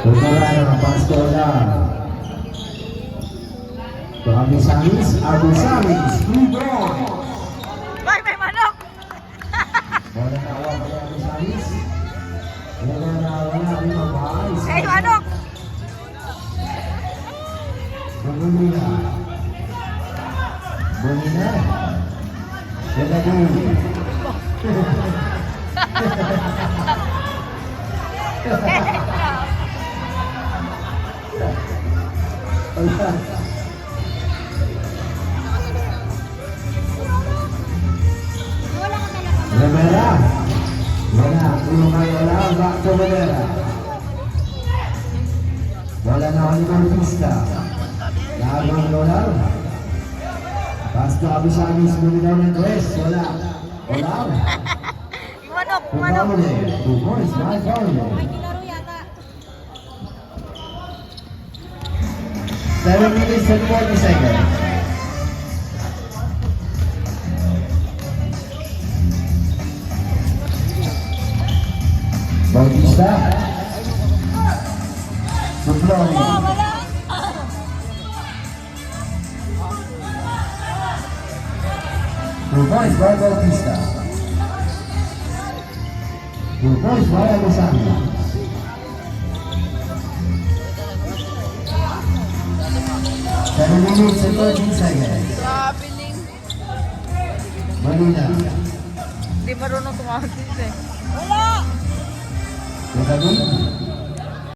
Pagkalaan ng Pastola. Abisamis, free ball. Bay, may manok! Wala na awa kay Abisamis. Wala na rin ang bahay. Ay, manok! Bumina. Bumina. Wala din. Rivera. Wala. Tulong kayo wala. Back to Rivera. Wala na Oliver Pista. Lagong Lolar. Basta Abisamis mo nila ng dress. Wala. Wala. Manok, manok! Pumamuli. 2 points. By Paolo. 7 minutes and 40 seconds. Bautista. Suploni. Two points by Bautista. 2 points by Alessandro. 7 minutes and 13 seconds. Happening. Malina. Hindi marunong tumawag dito eh. Wala! Magagawin.